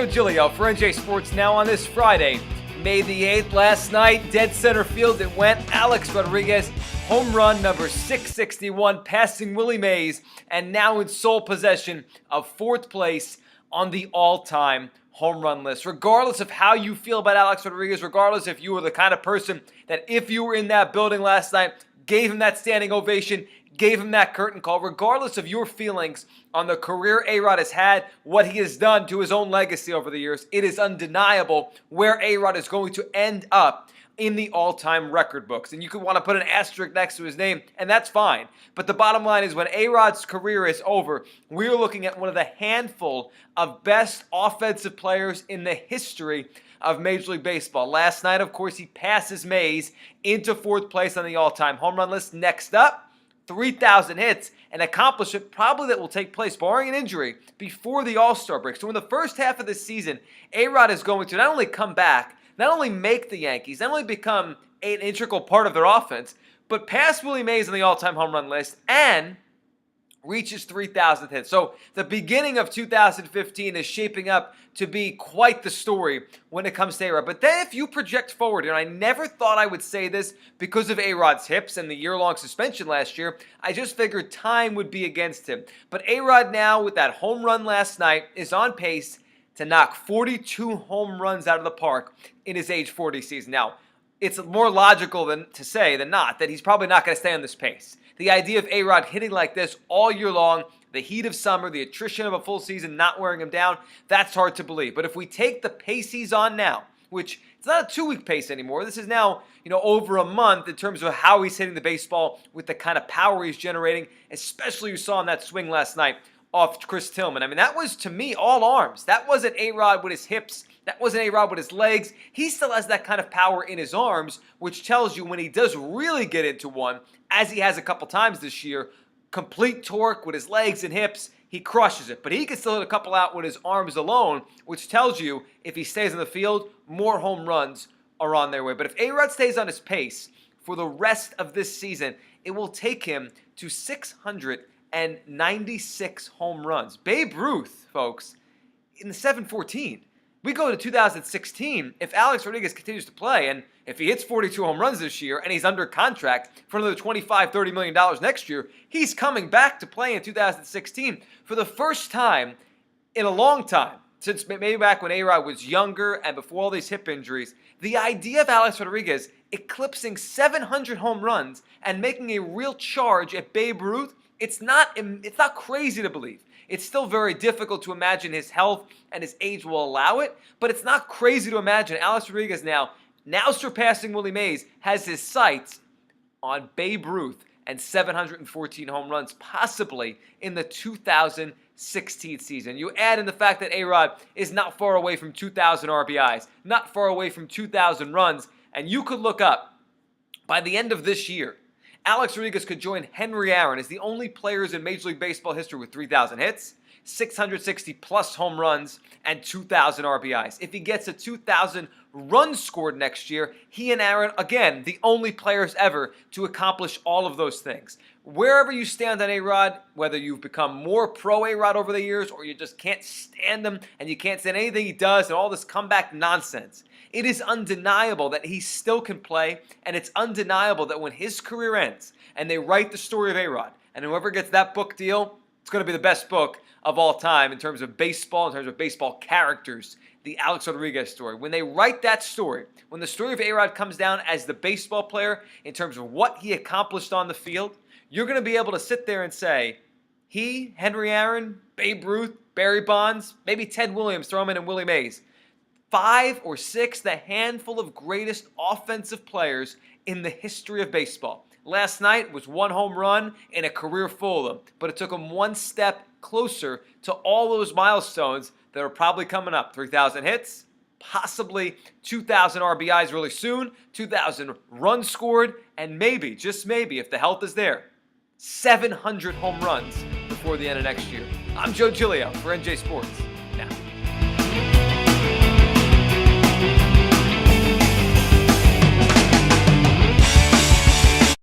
Joe Giglio for NJ Sports Now on this Friday, May the 8th. Last night, dead center field it went. Alex Rodriguez, home run number 661, passing Willie Mays, and now in sole possession of fourth place on the all-time home run list. Regardless of how you feel about Alex Rodriguez, regardless if you were the kind of person that if you were in that building last night, gave him that standing ovation, gave him that curtain call, regardless of your feelings on the career A-Rod has had, what he has done to his own legacy over the years, it is undeniable where A-Rod is going to end up in the all-time record books. And you could want to put an asterisk next to his name, and that's fine. But the bottom line is when A-Rod's career is over, we're looking at one of the handful of best offensive players in the history of Major League Baseball. Last night, of course, he passes Mays into fourth place on the all-time home run list. Next up, 3,000 hits, an accomplishment probably that will take place, barring an injury, before the All-Star break. So in the first half of this season, A-Rod is going to not only come back, not only make the Yankees, not only become an integral part of their offense, but pass Willie Mays on the all-time home run list and reaches 3,000 hits. So the beginning of 2015 is shaping up to be quite the story when it comes to A-Rod. But then if you project forward, and I never thought I would say this because of A-Rod's hips and the year-long suspension last year, I just figured time would be against him. But A-Rod now, with that home run last night, is on pace to knock 42 home runs out of the park in his age 40 season. Now, it's more logical than not that he's probably not going to stay on this pace. The idea of A-Rod hitting like this all year long, the heat of summer, the attrition of a full season not wearing him down, that's hard to believe. But if we take the pace he's on now, which it's not a 2-week pace anymore, this is now over a month in terms of how he's hitting the baseball with the kind of power he's generating, especially you saw in that swing last night off Chris Tillman. I mean, that was, to me, all arms. That wasn't A-Rod with his hips. That wasn't A-Rod with his legs. He still has that kind of power in his arms, which tells you when he does really get into one, as he has a couple times this year, complete torque with his legs and hips, he crushes it. But he can still hit a couple out with his arms alone, which tells you if he stays in the field, more home runs are on their way. But if A-Rod stays on his pace for the rest of this season, it will take him to 696 home runs. Babe Ruth, folks, in the 714. We go to 2016, if Alex Rodriguez continues to play, and if he hits 42 home runs this year, and he's under contract for another $25, $30 million next year, he's coming back to play in 2016 for the first time in a long time, since maybe back when A-Rod was younger and before all these hip injuries. The idea of Alex Rodriguez eclipsing 700 home runs and making a real charge at Babe Ruth, it's not crazy to believe. It's still very difficult to imagine his health and his age will allow it, but it's not crazy to imagine Alex Rodriguez now surpassing Willie Mays, has his sights on Babe Ruth and 714 home runs, possibly in the 2016 season. You add in the fact that A-Rod is not far away from 2,000 RBIs, not far away from 2,000 runs, and you could look up, by the end of this year, Alex Rodriguez could join Henry Aaron as the only players in Major League Baseball history with 3,000 hits, 660-plus home runs, and 2,000 RBIs. If he gets a 2,000 runs scored next year, he and Aaron, again, the only players ever to accomplish all of those things. Wherever you stand on A-Rod, whether you've become more pro A-Rod over the years or you just can't stand him and you can't stand anything he does and all this comeback nonsense, it is undeniable that he still can play, and it's undeniable that when his career ends and they write the story of A-Rod, and whoever gets that book deal, it's going to be the best book of all time in terms of baseball, in terms of baseball characters, the Alex Rodriguez story. When they write that story, when the story of A-Rod comes down as the baseball player in terms of what he accomplished on the field, you're going to be able to sit there and say, he, Henry Aaron, Babe Ruth, Barry Bonds, maybe Ted Williams, throw him in, and Willie Mays, 5 or 6, the handful of greatest offensive players in the history of baseball. Last night was one home run in a career full of them, but it took him one step closer to all those milestones that are probably coming up. 3,000 hits, possibly 2,000 RBIs really soon, 2,000 runs scored, and maybe, just maybe, if the health is there, 700 home runs before the end of next year. I'm Joe Giglio for NJ Sports.